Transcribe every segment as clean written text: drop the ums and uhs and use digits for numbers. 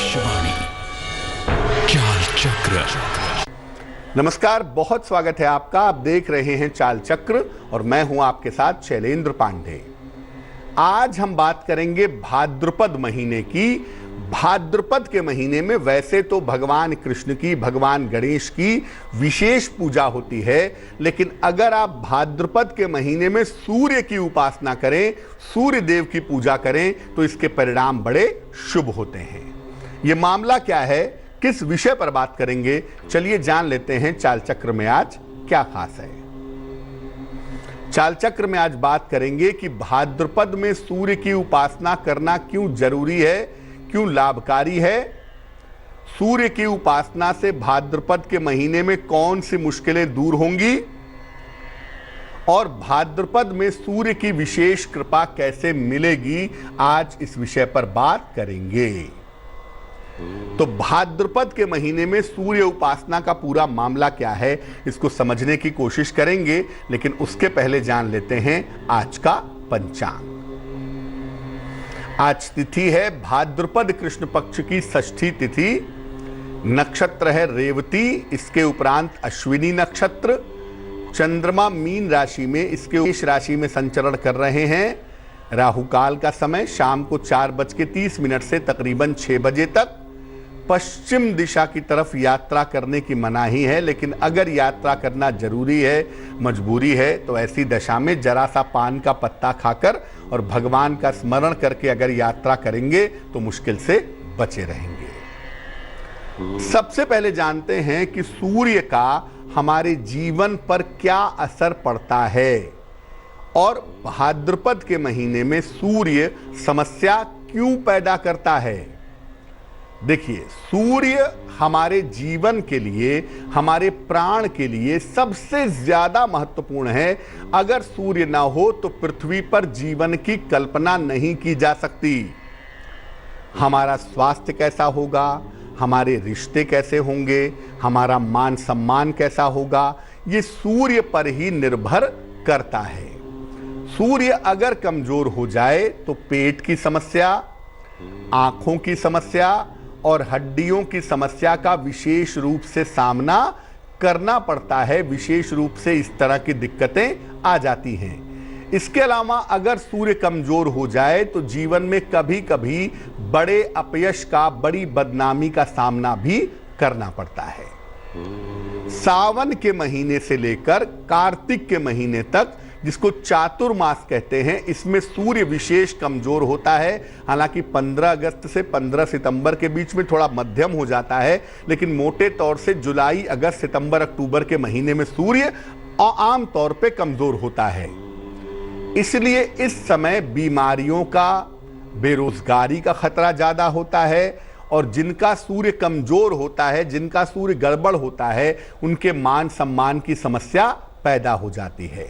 आकाशवाणी चाल चक्र। नमस्कार, बहुत स्वागत है आपका। आप देख रहे हैं चाल चक्र और मैं हूं आपके साथ शैलेंद्र पांडे। आज हम बात करेंगे भाद्रपद महीने की। भाद्रपद के महीने में वैसे तो भगवान कृष्ण की, भगवान गणेश की विशेष पूजा होती है, लेकिन अगर आप भाद्रपद के महीने में सूर्य की उपासना करें, सूर्य देव की पूजा करें, तो इसके परिणाम बड़े शुभ होते हैं। यह मामला क्या है, किस विषय पर बात करेंगे, चलिए जान लेते हैं चाल चक्र में आज क्या खास है। चाल चक्र में आज बात करेंगे कि भाद्रपद में सूर्य की उपासना करना क्यों जरूरी है, क्यों लाभकारी है। सूर्य की उपासना से भाद्रपद के महीने में कौन सी मुश्किलें दूर होंगी और भाद्रपद में सूर्य की विशेष कृपा कैसे मिलेगी, आज इस विषय पर बात करेंगे। तो भाद्रपद के महीने में सूर्य उपासना का पूरा मामला क्या है, इसको समझने की कोशिश करेंगे, लेकिन उसके पहले जान लेते हैं आज का पंचांग। आज तिथि है भाद्रपद कृष्ण पक्ष की षष्ठी तिथि। नक्षत्र है रेवती, इसके उपरांत अश्विनी नक्षत्र। चंद्रमा मीन राशि में, इसके मेष राशि में संचरण कर रहे हैं। राहु काल का समय शाम को 4:30 से तकरीबन 6 बजे तक। पश्चिम दिशा की तरफ यात्रा करने की मनाही है, लेकिन अगर यात्रा करना जरूरी है, मजबूरी है, तो ऐसी दशा में जरा सा पान का पत्ता खाकर और भगवान का स्मरण करके अगर यात्रा करेंगे तो मुश्किल से बचे रहेंगे। सबसे पहले जानते हैं कि सूर्य का हमारे जीवन पर क्या असर पड़ता है और भाद्रपद के महीने में सूर्य समस्या क्यों पैदा करता है। देखिए, सूर्य हमारे जीवन के लिए, हमारे प्राण के लिए सबसे ज्यादा महत्वपूर्ण है। अगर सूर्य ना हो तो पृथ्वी पर जीवन की कल्पना नहीं की जा सकती। हमारा स्वास्थ्य कैसा होगा, हमारे रिश्ते कैसे होंगे, हमारा मान सम्मान कैसा होगा, ये सूर्य पर ही निर्भर करता है। सूर्य अगर कमजोर हो जाए तो पेट की समस्या, आंखों की समस्या और हड्डियों की समस्या का विशेष रूप से सामना करना पड़ता है। विशेष रूप से इस तरह की दिक्कतें आ जाती हैं। इसके अलावा अगर सूर्य कमजोर हो जाए तो जीवन में कभी कभी बड़े अपयश का, बड़ी बदनामी का सामना भी करना पड़ता है। सावन के महीने से लेकर कार्तिक के महीने तक, जिसको चातुर्मास कहते हैं, इसमें सूर्य विशेष कमजोर होता है। हालांकि 15 अगस्त से 15 सितंबर के बीच में थोड़ा मध्यम हो जाता है, लेकिन मोटे तौर से जुलाई, अगस्त, सितंबर, अक्टूबर के महीने में सूर्य आम तौर पे कमजोर होता है। इसलिए इस समय बीमारियों का, बेरोजगारी का खतरा ज्यादा होता है और जिनका सूर्य कमजोर होता है, जिनका सूर्य गड़बड़ होता है, उनके मान सम्मान की समस्या पैदा हो जाती है।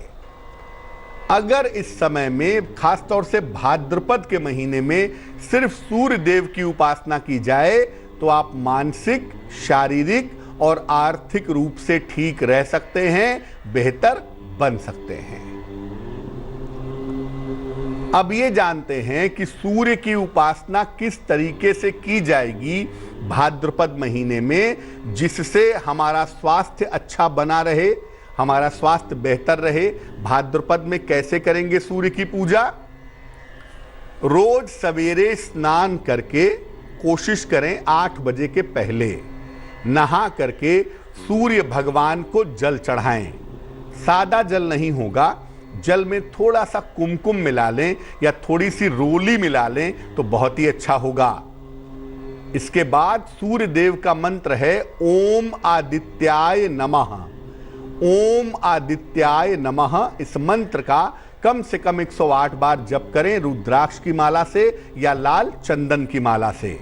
अगर इस समय में, खासतौर से भाद्रपद के महीने में, सिर्फ सूर्य देव की उपासना की जाए तो आप मानसिक, शारीरिक और आर्थिक रूप से ठीक रह सकते हैं, बेहतर बन सकते हैं। अब ये जानते हैं कि सूर्य की उपासना किस तरीके से की जाएगी भाद्रपद महीने में, जिससे हमारा स्वास्थ्य अच्छा बना रहे, हमारा स्वास्थ्य बेहतर रहे। भाद्रपद में कैसे करेंगे सूर्य की पूजा? रोज सवेरे स्नान करके कोशिश करें 8 बजे के पहले नहा करके सूर्य भगवान को जल चढ़ाएं। सादा जल नहीं होगा, जल में थोड़ा सा कुमकुम मिला लें या थोड़ी सी रोली मिला लें तो बहुत ही अच्छा होगा। इसके बाद सूर्य देव का मंत्र है ओम आदित्याय नमः। ओम आदित्याय नमः, इस मंत्र का कम से कम 108 बार जप करें, रुद्राक्ष की माला से या लाल चंदन की माला से।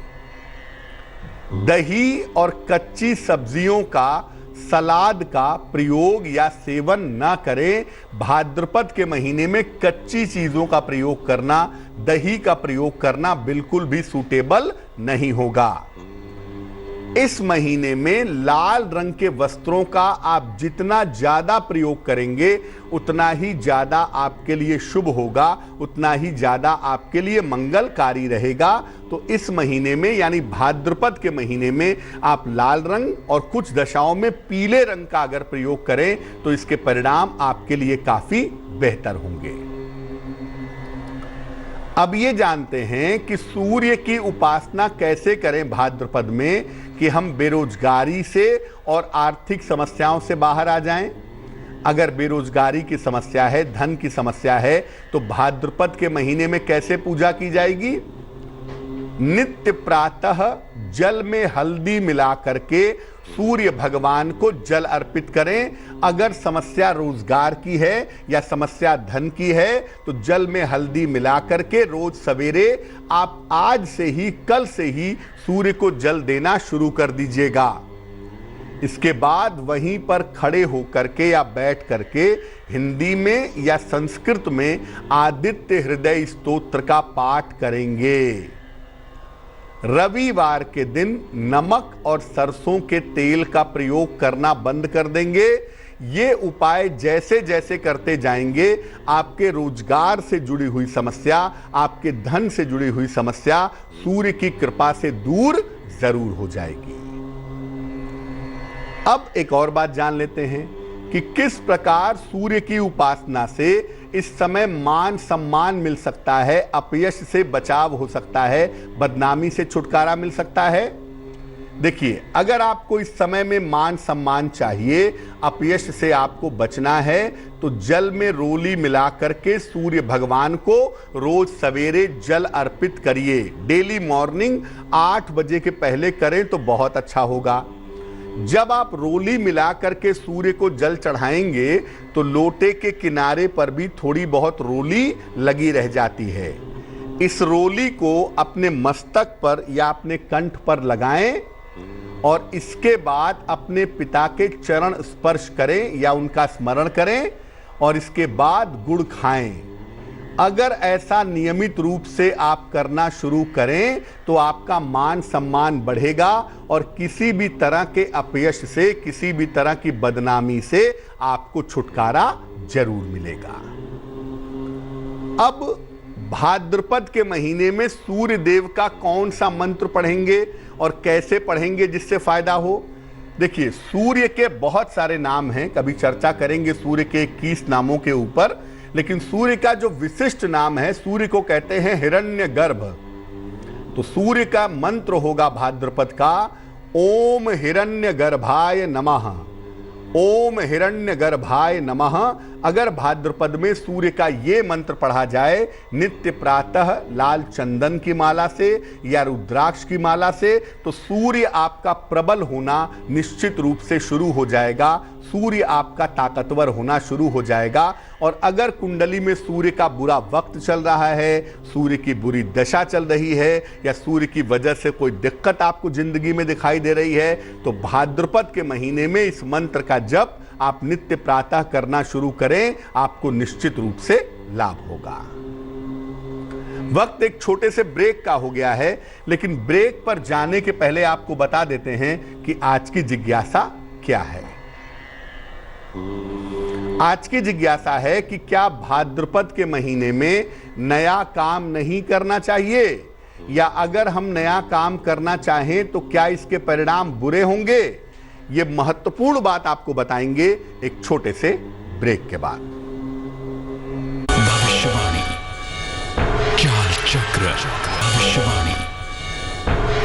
दही और कच्ची सब्जियों का, सलाद का प्रयोग या सेवन ना करें। भाद्रपद के महीने में कच्ची चीजों का प्रयोग करना, दही का प्रयोग करना बिल्कुल भी सूटेबल नहीं होगा। इस महीने में लाल रंग के वस्त्रों का आप जितना ज्यादा प्रयोग करेंगे उतना ही ज्यादा आपके लिए शुभ होगा, उतना ही ज्यादा आपके लिए मंगलकारी रहेगा। तो इस महीने में यानी भाद्रपद के महीने में आप लाल रंग और कुछ दशाओं में पीले रंग का अगर प्रयोग करें तो इसके परिणाम आपके लिए काफी बेहतर होंगे। अब ये जानते हैं कि सूर्य की उपासना कैसे करें भाद्रपद में कि हम बेरोजगारी से और आर्थिक समस्याओं से बाहर आ जाएं। अगर बेरोजगारी की समस्या है, धन की समस्या है, तो भाद्रपद के महीने में कैसे पूजा की जाएगी? नित्य प्रातः जल में हल्दी मिला करके सूर्य भगवान को जल अर्पित करें। अगर समस्या रोजगार की है या समस्या धन की है तो जल में हल्दी मिला करके रोज सवेरे आप आज से ही, कल से ही सूर्य को जल देना शुरू कर दीजिएगा। इसके बाद वहीं पर खड़े होकर के या बैठ करके हिंदी में या संस्कृत में आदित्य हृदय स्तोत्र का पाठ करेंगे। रविवार के दिन नमक और सरसों के तेल का प्रयोग करना बंद कर देंगे। ये उपाय जैसे जैसे करते जाएंगे आपके रोजगार से जुड़ी हुई समस्या, आपके धन से जुड़ी हुई समस्या सूर्य की कृपा से दूर जरूर हो जाएगी। अब एक और बात जान लेते हैं कि किस प्रकार सूर्य की उपासना से इस समय मान सम्मान मिल सकता है, अपयश से बचाव हो सकता है, बदनामी से छुटकारा मिल सकता है। देखिए, अगर आपको इस समय में मान सम्मान चाहिए, अपयश से आपको बचना है, तो जल में रोली मिला करके सूर्य भगवान को रोज सवेरे जल अर्पित करिए। डेली मॉर्निंग 8 बजे के पहले करें तो बहुत अच्छा होगा। जब आप रोली मिला करके सूर्य को जल चढ़ाएंगे तो लोटे के किनारे पर भी थोड़ी बहुत रोली लगी रह जाती है। इस रोली को अपने मस्तक पर या अपने कंठ पर लगाएं और इसके बाद अपने पिता के चरण स्पर्श करें या उनका स्मरण करें और इसके बाद गुड़ खाएं। अगर ऐसा नियमित रूप से आप करना शुरू करें तो आपका मान सम्मान बढ़ेगा और किसी भी तरह के अपयश से, किसी भी तरह की बदनामी से आपको छुटकारा जरूर मिलेगा। अब भाद्रपद के महीने में सूर्य देव का कौन सा मंत्र पढ़ेंगे और कैसे पढ़ेंगे जिससे फायदा हो? देखिए, सूर्य के बहुत सारे नाम हैं, कभी चर्चा करेंगे सूर्य के 21 नामों के ऊपर, लेकिन सूर्य का जो विशिष्ट नाम है, सूर्य को कहते हैं हिरण्यगर्भ। तो सूर्य का मंत्र होगा भाद्रपद का ओम हिरण्यगर्भाय नमः, ओम हिरण्यगर्भाय नमः। अगर भाद्रपद में सूर्य का ये मंत्र पढ़ा जाए नित्य प्रातः लाल चंदन की माला से या रुद्राक्ष की माला से, तो सूर्य आपका प्रबल होना निश्चित रूप से शुरू हो जाएगा, सूर्य आपका ताकतवर होना शुरू हो जाएगा। और अगर कुंडली में सूर्य का बुरा वक्त चल रहा है, सूर्य की बुरी दशा चल रही है या सूर्य की वजह से कोई दिक्कत आपको जिंदगी में दिखाई दे रही है, तो भाद्रपद के महीने में इस मंत्र का जप आप नित्य प्रातः करना शुरू करें, आपको निश्चित रूप से लाभ होगा। वक्त एक छोटे से ब्रेक का हो गया है, लेकिन ब्रेक पर जाने के पहले आपको बता देते हैं कि आज की जिज्ञासा क्या है। आज की जिज्ञासा है कि क्या भाद्रपद के महीने में नया काम नहीं करना चाहिए, या अगर हम नया काम करना चाहें तो क्या इसके परिणाम बुरे होंगे? ये महत्वपूर्ण बात आपको बताएंगे एक छोटे से ब्रेक के बाद। भविष्यवाणी ज्ञान चक्र, भविष्यवाणी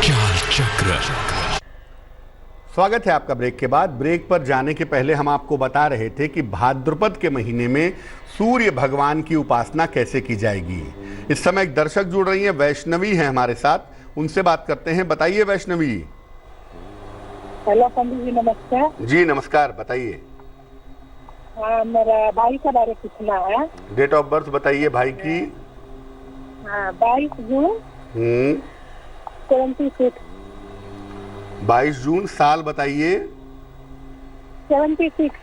ज्ञान चक्र। स्वागत है आपका ब्रेक के बाद। ब्रेक पर जाने के पहले हम आपको बता रहे थे कि भाद्रपद के महीने में सूर्य भगवान की उपासना कैसे की जाएगी। इस समय एक दर्शक जुड़ रही हैं, वैष्णवी हैं हमारे साथ, उनसे बात करते हैं। बताइए वैष्णवी। हेलो पंडित जी, नमस्कार। जी नमस्कार, बताइए। मेरा भाई का बारे पूछना है। डेट ऑफ बर्थ बताइए भाई की। 22 जून 76। 22 जून, साल बताइए। 76।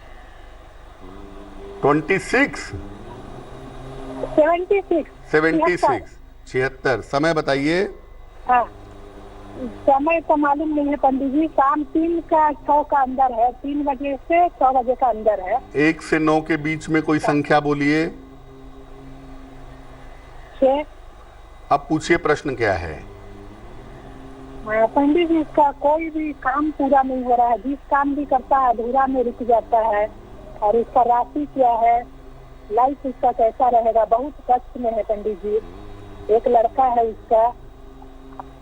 26 76। 76 76। समय बताइए। समय तो मालूम नहीं है पंडित जी, शाम 3 का 6 का अंदर है, 3 बजे से 6 बजे का अंदर है। 1 से 9 के बीच में कोई संख्या बोलिए। 6। अब पूछिए प्रश्न क्या है। पंडित जी, इसका कोई भी काम पूरा नहीं हो रहा है, जिस काम भी करता है अधूरा में रुक जाता है, और इसका राशि क्या है, लाइफ इसका कैसा रहेगा, बहुत कष्ट में है पंडित जी। एक लड़का है उसका,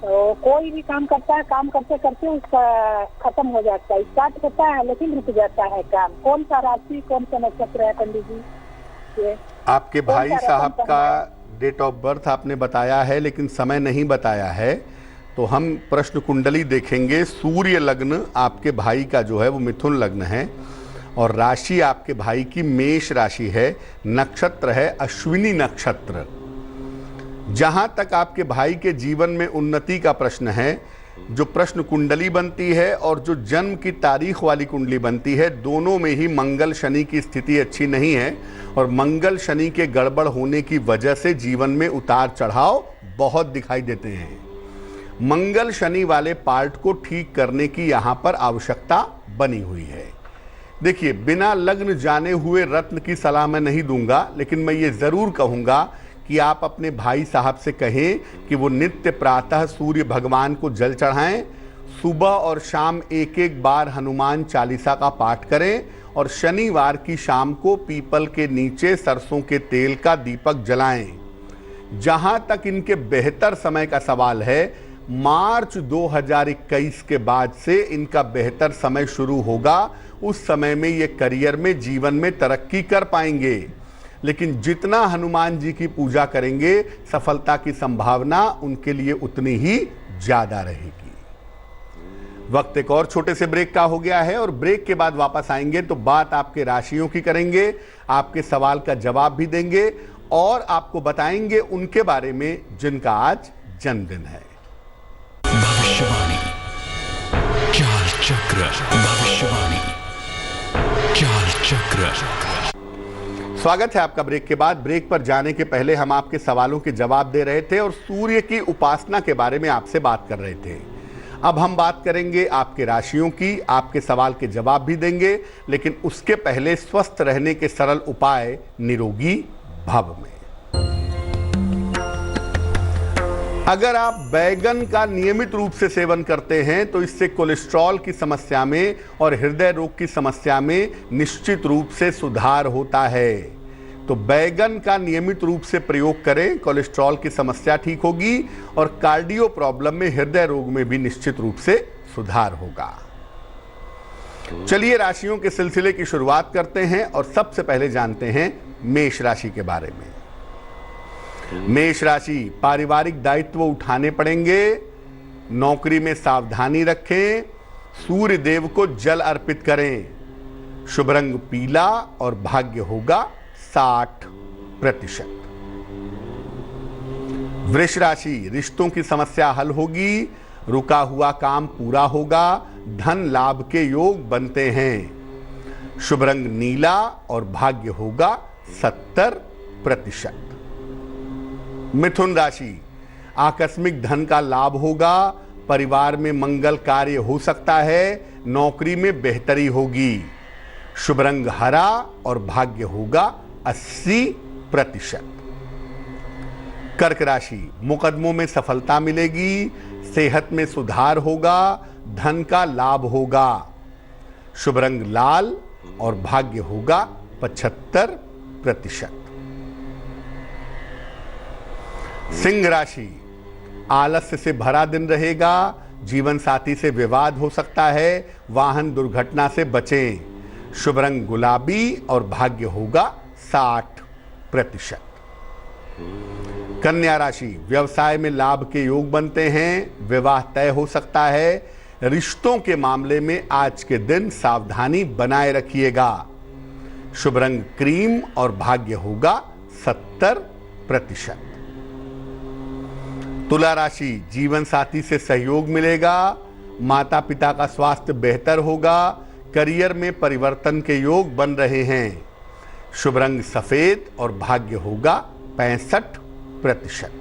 तो कोई भी काम करता है, काम करते करते उसका खत्म हो जाता है, स्टार्ट करता है लेकिन रुक जाता है काम। कौन सा राशि, कौन सा नक्षत्र है पंडित जी? ये आपके भाई साहब का डेट ऑफ बर्थ आपने बताया है लेकिन समय नहीं बताया है, तो हम प्रश्न कुंडली देखेंगे। सूर्य लग्न आपके भाई का जो है वो मिथुन लग्न है, और राशि आपके भाई की मेष राशि है, नक्षत्र है अश्विनी नक्षत्र। जहां तक आपके भाई के जीवन में उन्नति का प्रश्न है, जो प्रश्न कुंडली बनती है और जो जन्म की तारीख वाली कुंडली बनती है, दोनों में ही मंगल शनि की स्थिति अच्छी नहीं है, और मंगल शनि के गड़बड़ होने की वजह से जीवन में उतार चढ़ाव बहुत दिखाई देते हैं। मंगल शनि वाले पार्ट को ठीक करने की यहाँ पर आवश्यकता बनी हुई है। देखिए, बिना लग्न जाने हुए रत्न की सलाह मैं नहीं दूंगा, लेकिन मैं ये ज़रूर कहूँगा कि आप अपने भाई साहब से कहें कि वो नित्य प्रातः सूर्य भगवान को जल चढ़ाएं, सुबह और शाम 1-1 बार हनुमान चालीसा का पाठ करें, और शनिवार की शाम को पीपल के नीचे सरसों के तेल का दीपक जलाएं। जहां तक इनके बेहतर समय का सवाल है, मार्च 2021 के बाद से इनका बेहतर समय शुरू होगा। उस समय में ये करियर में, जीवन में तरक्की कर पाएंगे, लेकिन जितना हनुमान जी की पूजा करेंगे, सफलता की संभावना उनके लिए उतनी ही ज्यादा रहेगी। वक्त एक और छोटे से ब्रेक का हो गया है, और ब्रेक के बाद वापस आएंगे तो बात आपके राशियों की करेंगे, आपके सवाल का जवाब भी देंगे, और आपको बताएंगे उनके बारे में जिनका आज जन्मदिन है। भविष्यवाणी चाल चक्र, भविष्यवाणी चाल चक्र। स्वागत है आपका ब्रेक के बाद। ब्रेक पर जाने के पहले हम आपके सवालों के जवाब दे रहे थे और सूर्य की उपासना के बारे में आपसे बात कर रहे थे। अब हम बात करेंगे आपके राशियों की, आपके सवाल के जवाब भी देंगे, लेकिन उसके पहले स्वस्थ रहने के सरल उपाय निरोगी भव में। अगर आप बैगन का नियमित रूप से सेवन करते हैं तो इससे कोलेस्ट्रॉल की समस्या में और हृदय रोग की समस्या में निश्चित रूप से सुधार होता है। तो बैगन का नियमित रूप से प्रयोग करें, कोलेस्ट्रॉल की समस्या ठीक होगी, और कार्डियो प्रॉब्लम में, हृदय रोग में भी निश्चित रूप से सुधार होगा। चलिए राशियों के सिलसिले की शुरुआत करते हैं, और सबसे पहले जानते हैं मेष राशि के बारे में। मेष राशि, पारिवारिक दायित्व उठाने पड़ेंगे, नौकरी में सावधानी रखें, सूर्य देव को जल अर्पित करें, शुभ रंग पीला, और भाग्य होगा 60%। वृष राशि, रिश्तों की समस्या हल होगी, रुका हुआ काम पूरा होगा, धन लाभ के योग बनते हैं, शुभ रंग नीला, और भाग्य होगा 70%। मिथुन राशि, आकस्मिक धन का लाभ होगा, परिवार में मंगल कार्य हो सकता है, नौकरी में बेहतरी होगी, शुभ रंग हरा, और भाग्य होगा 80%। कर्क राशि, मुकदमों में सफलता मिलेगी, सेहत में सुधार होगा, धन का लाभ होगा, शुभ रंग लाल, और भाग्य होगा 75%। सिंह राशि, आलस्य से भरा दिन रहेगा, जीवन साथी से विवाद हो सकता है, वाहन दुर्घटना से बचें, शुभ रंग गुलाबी, और भाग्य होगा 60%। कन्या राशि, व्यवसाय में लाभ के योग बनते हैं, विवाह तय हो सकता है, रिश्तों के मामले में आज के दिन सावधानी बनाए रखिएगा, शुभ रंग क्रीम, और भाग्य होगा 70%। तुला राशि, जीवन साथी से सहयोग मिलेगा, माता पिता का स्वास्थ्य बेहतर होगा, करियर में परिवर्तन के योग बन रहे हैं, शुभ रंग सफेद, और भाग्य होगा 65%।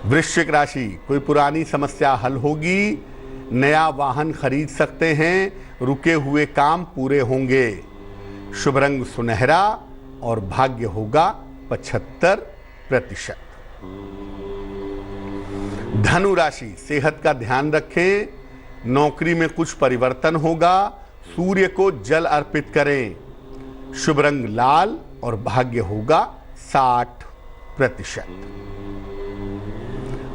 वृश्चिक राशि, कोई पुरानी समस्या हल होगी, नया वाहन खरीद सकते हैं, रुके हुए काम पूरे होंगे। शुभ रंग सुनहरा और भाग्य होगा 75%। धनु राशि, सेहत का ध्यान रखें, नौकरी में कुछ परिवर्तन होगा, सूर्य को जल अर्पित करें। शुभ रंग लाल और भाग्य होगा 60%।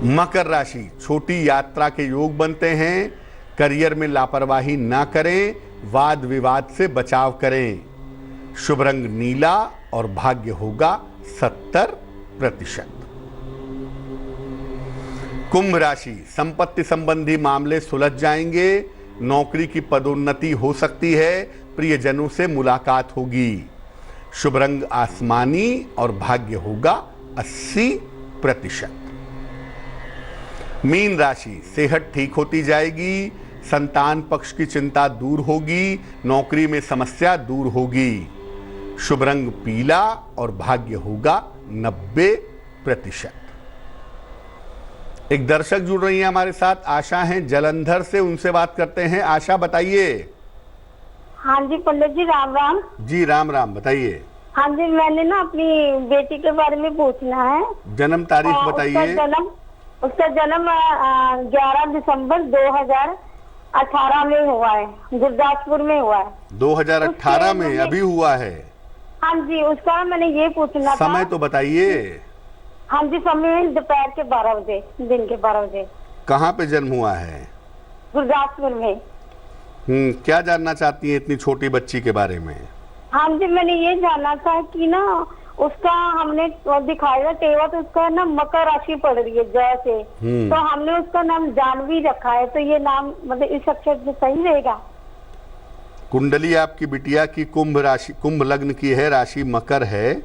मकर राशि, छोटी यात्रा के योग बनते हैं, करियर में लापरवाही ना करें, वाद विवाद से बचाव करें। शुभ रंग नीला और भाग्य होगा 70%। कुंभ राशि, संपत्ति संबंधी मामले सुलझ जाएंगे, नौकरी की पदोन्नति हो सकती है, प्रियजनों से मुलाकात होगी। शुभ रंग आसमानी और भाग्य होगा 80%। मीन राशि, सेहत ठीक होती जाएगी, संतान पक्ष की चिंता दूर होगी, नौकरी में समस्या दूर होगी। शुभ रंग पीला और भाग्य होगा 90%। एक दर्शक जुड़ रही हैं हमारे साथ, आशा हैं जलंधर से, उनसे बात करते हैं। आशा बताइए। हाँ जी पंडित जी, राम राम। जी राम राम, बताइए। हाँ जी, मैंने ना अपनी बेटी के बारे में पूछना है। जन्म तारीख बताइए। उसका जन्म 11 दिसंबर 2018 में हुआ है, गुरदासपुर में हुआ है। 2018 में अभी हुआ है? हाँ जी, उसका मैंने ये पूछना था। समय तो बताइए। हाँ जी, समय दोपहर के 12 बजे, दिन के 12 बजे। कहाँ पे जन्म हुआ है? गुरदासपुर में। क्या जानना चाहती हैं इतनी छोटी बच्ची के बारे में? हाँ जी, मैंने ये जानना था कि ना उसका हमने दिखाया टेवा, तो उसका ना मकर राशि पड़ रही है जैसे, तो हमने उसका नाम जानवी रखा है, तो ये नाम मतलब इस अक्षर से सही रहेगा? कुंडली आपकी बिटिया की कुंभ राशि, कुंभ लग्न की है, राशि मकर है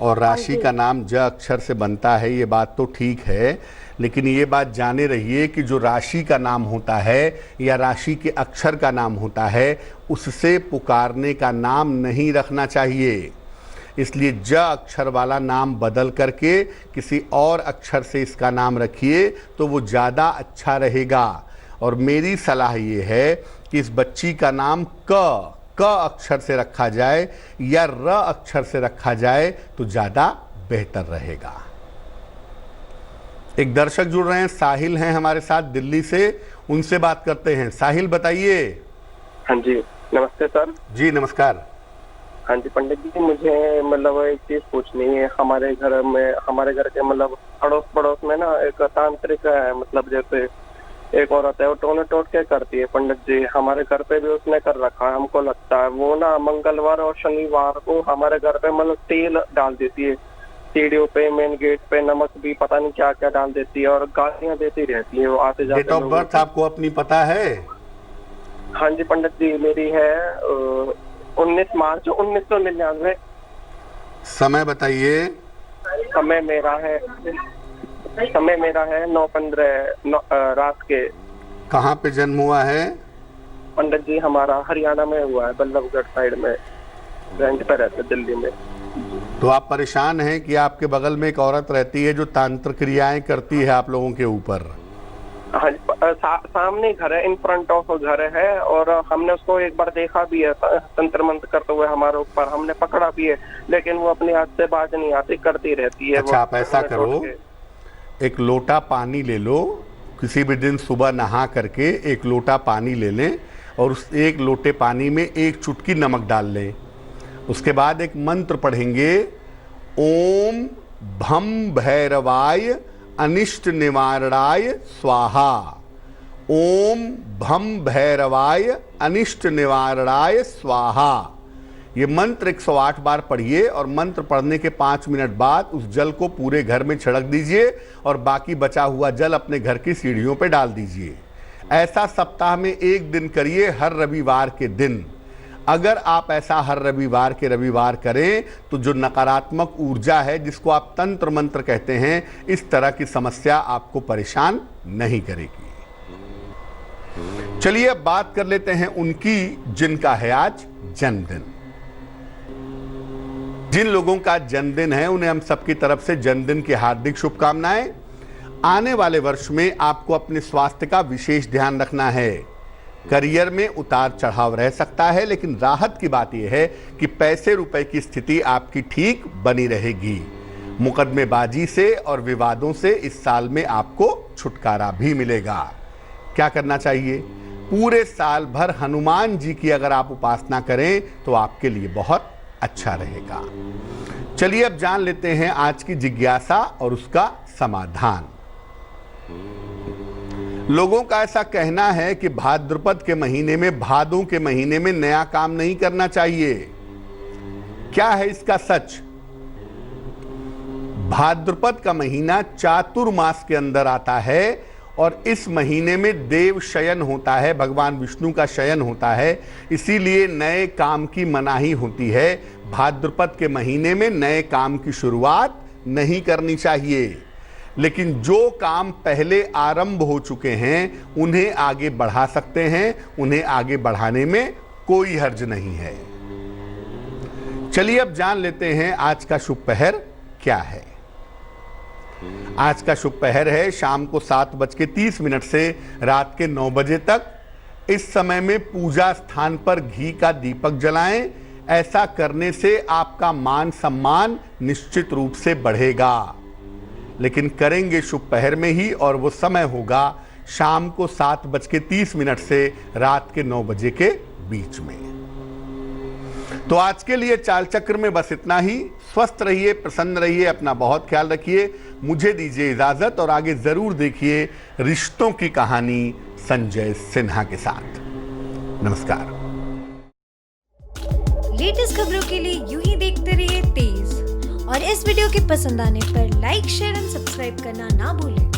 और राशि का नाम ज अक्षर से बनता है, ये बात तो ठीक है, लेकिन ये बात जाने रहिए कि जो राशि का नाम होता है या राशि के अक्षर का नाम होता है, उससे पुकारने का नाम नहीं रखना चाहिए। इसलिए ज अक्षर वाला नाम बदल करके किसी और अक्षर से इसका नाम रखिए तो वो ज़्यादा अच्छा रहेगा। और मेरी सलाह ये है कि इस बच्ची का नाम क अक्षर से रखा जाए या र अक्षर से रखा जाए तो ज़्यादा बेहतर रहेगा। एक दर्शक जुड़ रहे हैं, साहिल हैं हमारे साथ दिल्ली से, उनसे बात करते हैं। साहिल बताइए। हाँ जी, नमस्ते सर। जी नमस्कार। हाँ जी पंडित जी, मुझे मतलब एक चीज पूछनी है। हमारे घर के मतलब अड़ोस पड़ोस में ना एक तांत्रिक है, मतलब जैसे एक औरत है, वो टोने टोटके करती है पंडित जी। हमारे घर पे भी उसने कर रखा है, हमको लगता है वो ना मंगलवार और शनिवार को हमारे घर पे मतलब तेल डाल देती है, सीढ़ियों पे, मेन गेट पे, नमक भी पता नहीं क्या क्या डाल देती है और गालियां देती रहती है वो आते जाते। डेट ऑफ बर्थ आपको अपनी पता है? हाँ जी पंडित जी, मेरी है 19 मार्च 1999। समय बताइए। समय मेरा है 9:15 रात के। कहाँ पे जन्म हुआ है? पंडित जी हमारा हरियाणा में हुआ है, बल्लभगढ़ साइड में, रेंट पे रहते दिल्ली में। तो आप परेशान हैं कि आपके बगल में एक औरत रहती है जो तंत्र क्रियाएं करती है आप लोगों के ऊपर? हाँ, सामने घर है, इन फ्रंट ऑफ घर है, और हमने उसको एक बार देखा भी है तंत्र मंत्र करते हुए हमारे ऊपर, हमने पकड़ा भी है, लेकिन वो अपने हाथ से बाज नहीं आती, करती रहती है। अच्छा, आप ऐसा करो, एक लोटा पानी ले लो, किसी भी दिन सुबह नहा करके एक लोटा पानी ले लें और उस एक लोटे पानी में एक चुटकी नमक डाल लें। उसके बाद एक मंत्र पढ़ेंगे, ओम भम भैरवाय अनिष्ट निवारणाय स्वाहा। ओम भम भैरवाय अनिष्ट निवारणाय स्वाहा। ये मंत्र 108 बार पढ़िए और मंत्र पढ़ने के 5 मिनट बाद उस जल को पूरे घर में छिड़क दीजिए और बाकी बचा हुआ जल अपने घर की सीढ़ियों पे डाल दीजिए। ऐसा सप्ताह में 1 दिन करिए, हर रविवार के दिन। अगर आप ऐसा हर रविवार के रविवार करें तो जो नकारात्मक ऊर्जा है, जिसको आप तंत्र मंत्र कहते हैं, इस तरह की समस्या आपको परेशान नहीं करेगी। चलिए अब बात कर लेते हैं उनकी जिनका है आज जन्मदिन। जिन लोगों का जन्मदिन है उन्हें हम सबकी तरफ से जन्मदिन की हार्दिक शुभकामनाएं। आने वाले वर्ष में आपको अपने स्वास्थ्य का विशेष ध्यान रखना है। करियर में उतार चढ़ाव रह सकता है, लेकिन राहत की बात यह है कि पैसे रुपए की स्थिति आपकी ठीक बनी रहेगी। मुकदमेबाजी से और विवादों से इस साल में आपको छुटकारा भी मिलेगा। क्या करना चाहिए? पूरे साल भर हनुमान जी की अगर आप उपासना करें तो आपके लिए बहुत अच्छा रहेगा। चलिए अब जान लेते हैं आज की जिज्ञासा और उसका समाधान। लोगों का ऐसा कहना है कि भाद्रपद के महीने में, भादों के महीने में नया काम नहीं करना चाहिए। क्या है इसका सच? भाद्रपद का महीना चातुर्मास के अंदर आता है और इस महीने में देव शयन होता है, भगवान विष्णु का शयन होता है, इसीलिए नए काम की मनाही होती है। भाद्रपद के महीने में नए काम की शुरुआत नहीं करनी चाहिए, लेकिन जो काम पहले आरंभ हो चुके हैं उन्हें आगे बढ़ा सकते हैं। उन्हें आगे बढ़ाने में कोई हर्ज नहीं है। चलिए अब जान लेते हैं आज का शुभ पहर क्या है। आज का शुभ पहर है शाम को 7:30 से रात के 9 बजे तक। इस समय में पूजा स्थान पर घी का दीपक जलाएं। ऐसा करने से आपका मान सम्मान निश्चित रूप से बढ़ेगा, लेकिन करेंगे शुभ पहर में ही, और वो समय होगा शाम को 7:30 से रात के 9 बजे के बीच में। तो आज के लिए चाल चक्र में बस इतना ही। स्वस्थ रहिए, प्रसन्न रहिए, अपना बहुत ख्याल रखिए। मुझे दीजिए इजाजत और आगे जरूर देखिए रिश्तों की कहानी संजय सिन्हा के साथ। नमस्कार। लेटेस्ट खबरों के लिए यूं ही देखते रहिए तेज, और इस वीडियो के पसंद आने पर लाइक, शेयर एंड सब्सक्राइब करना ना भूलें।